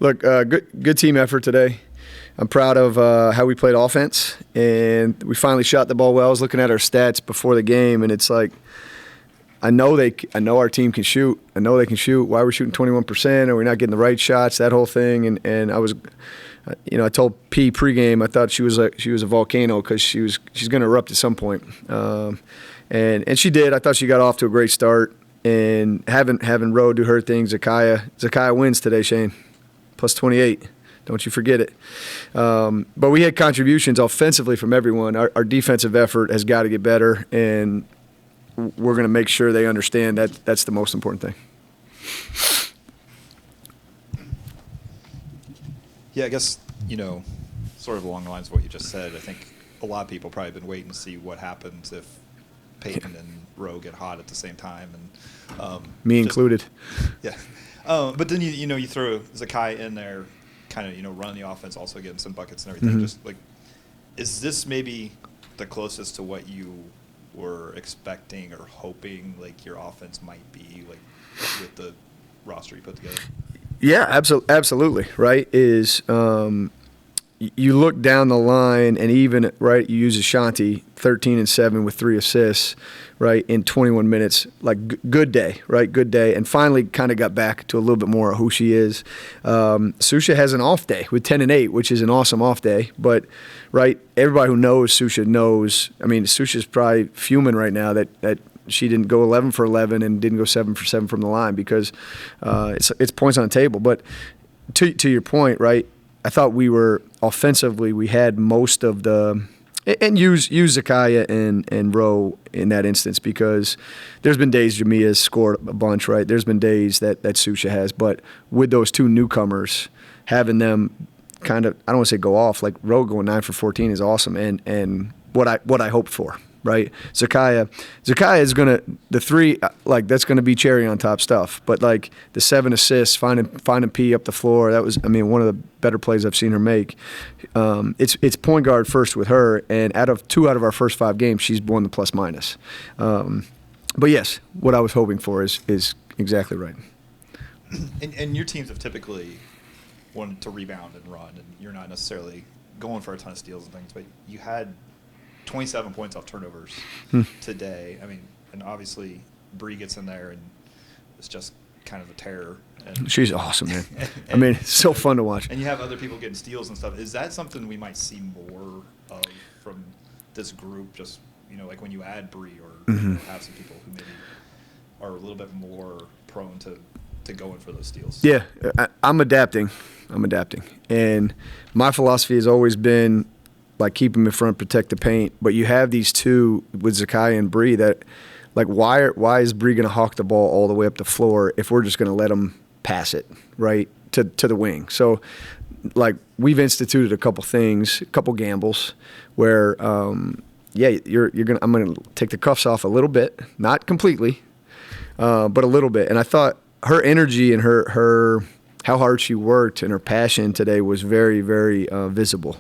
Look, good team effort today. I'm proud of how we played offense, and we finally shot the ball well. I was looking at our stats before the game, and it's like I know our team can shoot. I know they can shoot. Why are we shooting 21%? Are we not getting the right shots? That whole thing, and I was, I told P pregame I thought she was a volcano because she's going to erupt at some point, and she did. I thought she got off to a great start, and having Roe do her thing. Zakiah wins today, Shane, plus 28. Don't you forget it. But we had contributions offensively from everyone. Our defensive effort has got to get better, and we're going to make sure they understand that that's the most important thing. Yeah, I guess, sort of along the lines of what you just said, I think a lot of people probably been waiting to see what happens if Peyton and Roe get hot at the same time. And me included. Yeah. But then, you throw Zakiah in there, kind of, running the offense, also getting some buckets and everything. Mm-hmm. Just like, is this maybe the closest to what you were expecting or hoping, like, your offense might be, like, with the roster you put together? Yeah, absolutely. Right, is you look down the line, and even, right, you use Ashanti, 13 and 7 with 3 assists, right, in 21 minutes. Like, good day, right, good day. And finally kind of got back to a little bit more of who she is. Susha has an off day with 10 and 8, which is an awesome off day. But, right, everybody who knows Susha knows. I mean, Susha's probably fuming right now that she didn't go 11 for 11 and didn't go 7 for 7 from the line because it's points on the table. But to your point, right, I thought we were offensively, we had most of the – and use Zakiah and Roe in that instance because there's been days Jamia's scored a bunch, right? There's been days that Susha has. But with those two newcomers, having them kind of – I don't want to say go off. Like Roe going 9 for 14 is awesome and what I hoped for. Right, Zakiah is gonna the 3 like that's gonna be cherry on top stuff. But like the 7 assists, finding P up the floor, that was one of the better plays I've seen her make. It's point guard first with her, and out of our first 5 games, she's won the plus minus. But yes, what I was hoping for is exactly right. And your teams have typically wanted to rebound and run, and you're not necessarily going for a ton of steals and things, but you had 27 points off turnovers today. I mean, and obviously Bree gets in there and it's just kind of a terror. And she's awesome, man. It's so fun to watch. And you have other people getting steals and stuff. Is that something we might see more of from this group? Just, like when you add Bree or have some people who maybe are a little bit more prone to going for those steals? Yeah, I'm adapting. And my philosophy has always been like keep them in front, protect the paint. But you have these two with Zakiah and Bree that, like, why is Bree going to hawk the ball all the way up the floor if we're just going to let them pass it, right, to the wing? So, like, we've instituted a couple things, a couple gambles where, I'm going to take the cuffs off a little bit, not completely, but a little bit. And I thought her energy and her how hard she worked and her passion today was very, very visible.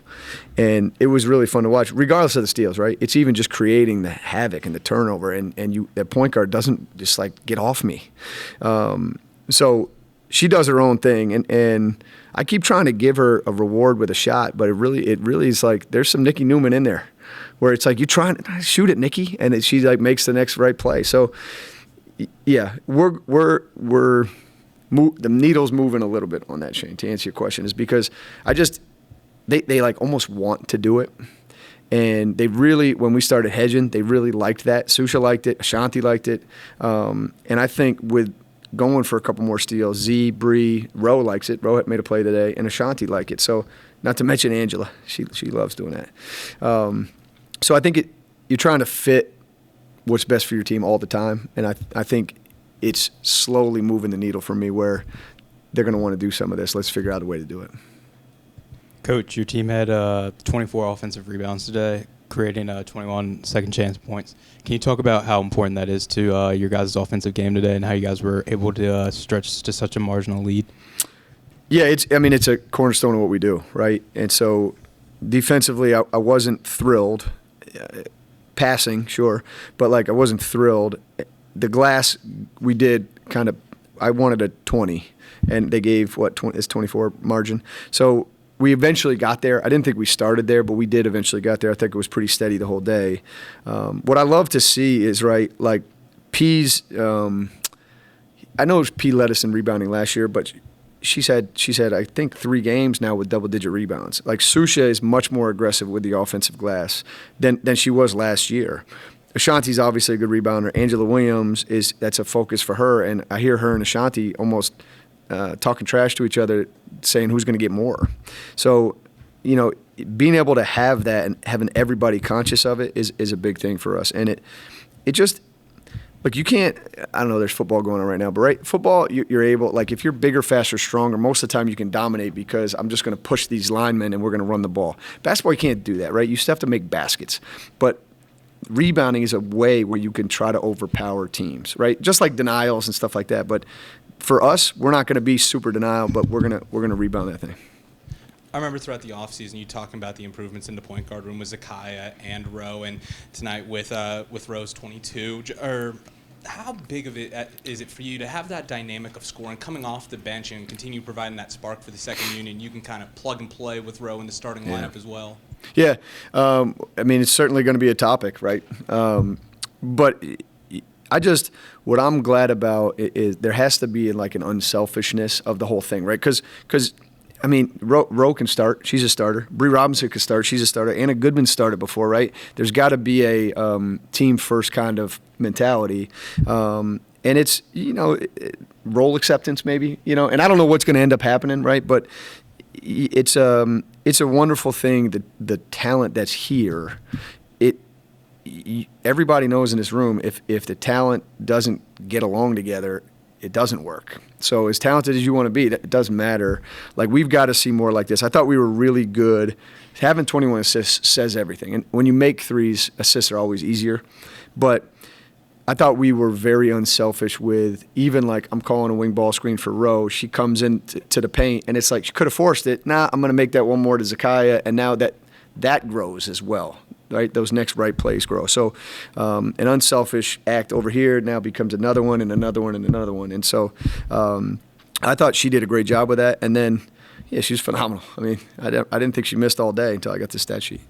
And it was really fun to watch, regardless of the steals, right? It's even just creating the havoc and the turnover, and that point guard doesn't just, like, get off me. So she does her own thing, and I keep trying to give her a reward with a shot, but it really is like there's some Nikki Newman in there where it's like, you trying to shoot it, Nikki, and she, like, makes the next right play. So, yeah, we're the needle's moving a little bit on that, Shane, to answer your question, is because they like almost want to do it. And they really, when we started hedging, they really liked that. Susha liked it. Ashanti liked it. And I think with going for a couple more steals, Z, Bree, Roe likes it. Roe made a play today, and Ashanti liked it. So, not to mention Angela. She loves doing that. So I think you're trying to fit what's best for your team all the time. And I think it's slowly moving the needle for me where they're going to want to do some of this. Let's figure out a way to do it. Coach, your team had 24 offensive rebounds today, creating 21 second chance points. Can you talk about how important that is to your guys' offensive game today and how you guys were able to stretch to such a marginal lead? Yeah, it's a cornerstone of what we do, right? And so defensively, I wasn't thrilled. Passing, sure, but, like, I wasn't thrilled. The glass, we did kind of, I wanted a 20, and they gave what 20 is 24 margin. So we eventually got there. I didn't think we started there, but we did eventually got there. I think it was pretty steady the whole day. What I love to see is like P's. I know P led us in rebounding last year, but she said I think 3 games now with double-digit rebounds. Like Susha is much more aggressive with the offensive glass than she was last year. Ashanti's obviously a good rebounder. Angela Williams that's a focus for her, and I hear her and Ashanti almost talking trash to each other, saying who's going to get more. So, being able to have that and having everybody conscious of it is a big thing for us, and it just. Look, you can't, I don't know, there's football going on right now, but right, football, you're able, like if you're bigger, faster, stronger, most of the time you can dominate because I'm just going to push these linemen and we're going to run the ball. Basketball, you can't do that, right? You still have to make baskets. But rebounding is a way where you can try to overpower teams, right? Just like denials and stuff like that. But for us, we're not going to be super denial, but we're going to rebound that thing. I remember throughout the offseason you talking about the improvements in the point guard room with Zakaya and Rowe, and tonight with Rowe's 22. Or how big of it is it for you to have that dynamic of scoring coming off the bench and continue providing that spark for the second unit? You can kind of plug and play with Rowe in the starting lineup as well. Yeah, I mean it's certainly going to be a topic, right? But what I'm glad about is there has to be like an unselfishness of the whole thing, right? Because I mean, Rowe can start. She's a starter. Bree Robinson can start. She's a starter. Anna Goodman started before, right? There's got to be a team-first kind of mentality. And it's, role acceptance maybe, and I don't know what's going to end up happening, right? But it's a wonderful thing that the talent that's here, everybody knows in this room if the talent doesn't get along together, it doesn't work. So as talented as you want to be, it doesn't matter. Like, we've got to see more like this. I thought we were really good. Having 21 assists says everything. And when you make threes, assists are always easier. But I thought we were very unselfish with even like I'm calling a wing ball screen for Rowe. She comes in to the paint, and it's like she could have forced it. Nah, I'm going to make that one more to Zakaya, and now that grows as well. Right, those next right plays grow. So an unselfish act over here now becomes another one and another one and another one. And so I thought she did a great job with that. And then, yeah, she was phenomenal. I mean, I didn't think she missed all day until I got the stat sheet.